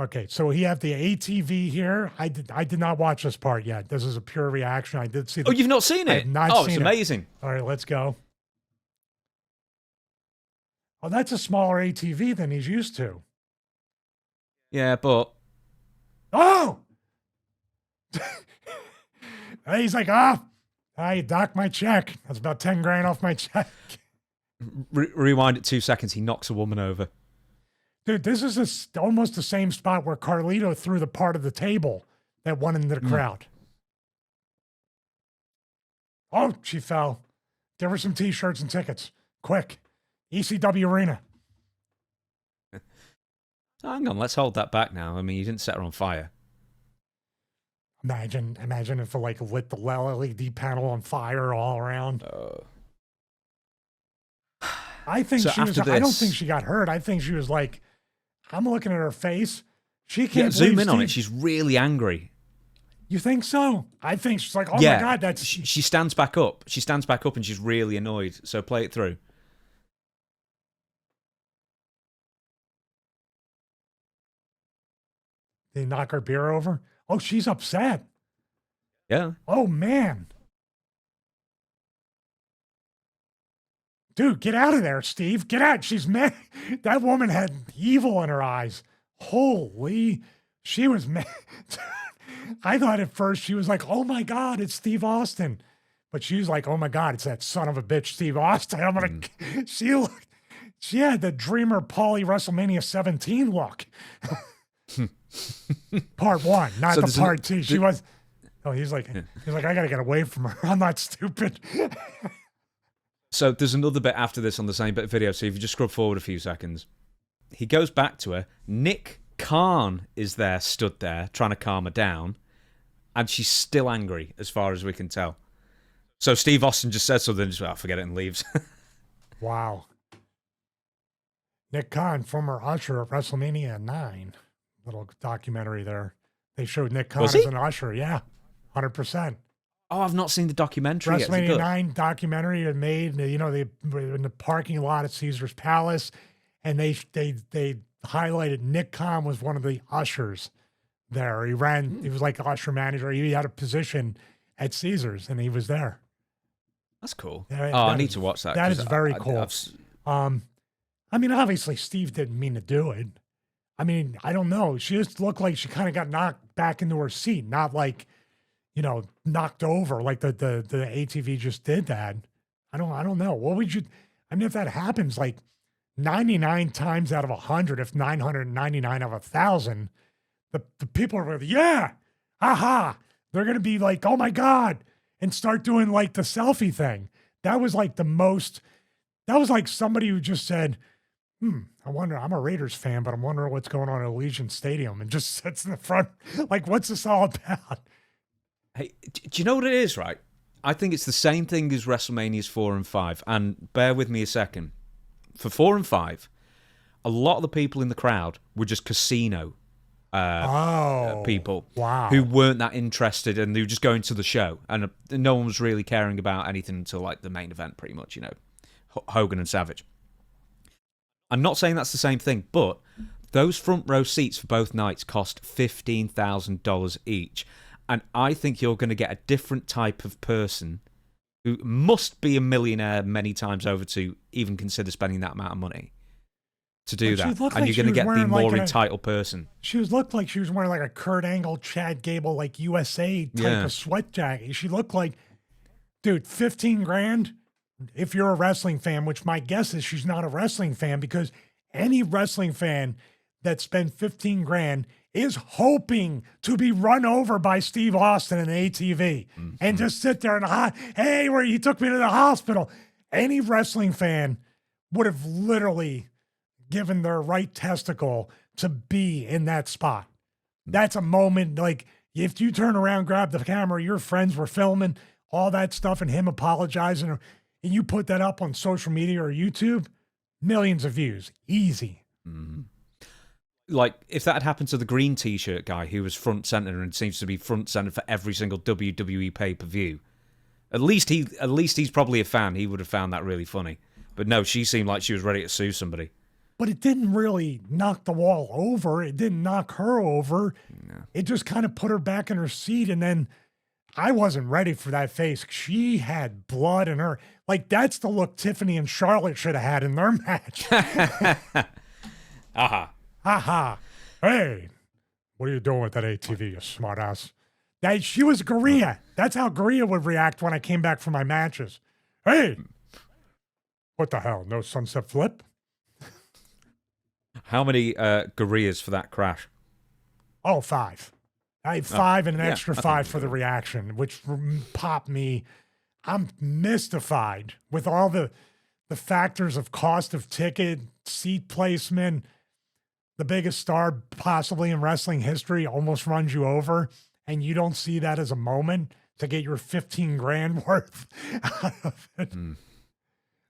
Okay, so we have the ATV here. I did not watch this part yet. This is a pure reaction. I did see. Oh, you've not seen I it? have not Oh, seen it's it. amazing. All right, let's go. Oh, that's a smaller ATV than he's used to. Yeah, but Oh! He's like, I docked my check. That's about 10 grand off my check. rewind it 2 seconds. He knocks a woman over. Dude, this is almost the same spot where Carlito threw the part of the table that went into the crowd. Oh, she fell. Give her some T-shirts and tickets. Quick. ECW Arena. Hang on, let's hold that back now. I mean, you didn't set her on fire. Imagine if it like lit the LED panel on fire all around. I think So she was. after I don't this- think she got hurt. I think she was like, I'm looking at her face. She can't zoom believe in on it. Steve- She's really angry. You think so? I think she's like, oh yeah, my God, that's. She stands back up. She stands back up and she's really annoyed. So play it through. They knock her beer over. Oh, she's upset. Yeah. Oh man. Dude, get out of there, Steve. Get out. She's mad. That woman had evil in her eyes. Holy, she was mad. I thought at first she was like, oh my God, it's Steve Austin. But she was like, oh my God, it's that son of a bitch, Steve Austin. I'm going to, she had the Dreamer Paulie WrestleMania 17 look. Part one, not So the there's part two. She was, he's like, I got to get away from her. I'm not stupid. So there's another bit after this on the same bit of video. So if you just scrub forward a few seconds, he goes back to her. Nick Khan is there, stood there, trying to calm her down. And she's still angry, as far as we can tell. So Steve Austin just says something, just forget it, and leaves. Wow. Nick Khan, former usher at WrestleMania 9. Little documentary there. They showed Nick Khan Was as he? an usher. Yeah, 100%. Oh, I've not seen the documentary yet. Is it WrestleMania good? 9 documentary they made. They were in the parking lot at Caesar's Palace, and they highlighted Nick Khan was one of the ushers there. He was like usher manager. He had a position at Caesar's, and he was there. That's cool. Yeah, I that need is- to watch that. that 'cause is very cool. I mean, obviously, Steve didn't mean to do it. I mean, I don't know. She just looked like she kind of got knocked back into her seat, not like, knocked over like the ATV just did that. I don't know. What would you? I mean, if that happens, like 99 times out of 100, if 999 out of 1,000, the people are like, yeah, aha. They're gonna be like, oh my God, and start doing like the selfie thing. That was like the most. That was like somebody who just said, I wonder, I'm a Raiders fan, but I'm wondering what's going on at Allegiant Stadium, and just sits in the front. Like, what's this all about? Hey, do you know what it is, right? I think it's the same thing as WrestleManias 4 and 5. And bear with me a second. For 4 and 5, a lot of the people in the crowd were just casino people Wow. who weren't that interested, and they were just going to the show. And no one was really caring about anything until like the main event, pretty much, Hogan and Savage. I'm not saying that's the same thing, but those front row seats for both nights cost $15,000 each. And I think you're going to get a different type of person who must be a millionaire many times over to even consider spending that amount of money to do that. And like you're going to get the wearing more like entitled person. She looked like she was wearing like a Kurt Angle, Chad Gable, like USA type of sweat jacket. She looked like, dude, 15 grand. If you're a wrestling fan, which my guess is she's not a wrestling fan, because any wrestling fan that spent 15 grand is hoping to be run over by Steve Austin in the ATV and just sit there and, hey, where you took me to the hospital. Any wrestling fan would have literally given their right testicle to be in that spot. That's a moment, like, if you turn around, grab the camera, your friends were filming all that stuff and him apologizing, and you put that up on social media or YouTube, millions of views, easy. Like, if that had happened to the green T-shirt guy who was front center and seems to be front center for every single WWE pay-per-view, at least he's probably a fan. He would have found that really funny. But no, she seemed like she was ready to sue somebody. but it didn't really knock the wall over. It didn't knock her over. No. It just kind of put her back in her seat. And then I wasn't ready for that face. She had blood in her. Like, that's the look Tiffany and Charlotte should have had in their match. Aha. Aha. Hey, what are you doing with that ATV, you smartass? That she was Gurria. That's how Gurria would react when I came back from my matches. Hey, what the hell? No sunset flip? How many Gurrias for that crash? Oh, 5. I had 5 and an extra I 5 think for the reaction, which popped me. I'm mystified with all the factors of cost of ticket, seat placement. The biggest star possibly in wrestling history almost runs you over, and you don't see that as a moment to get your 15 grand worth out of it.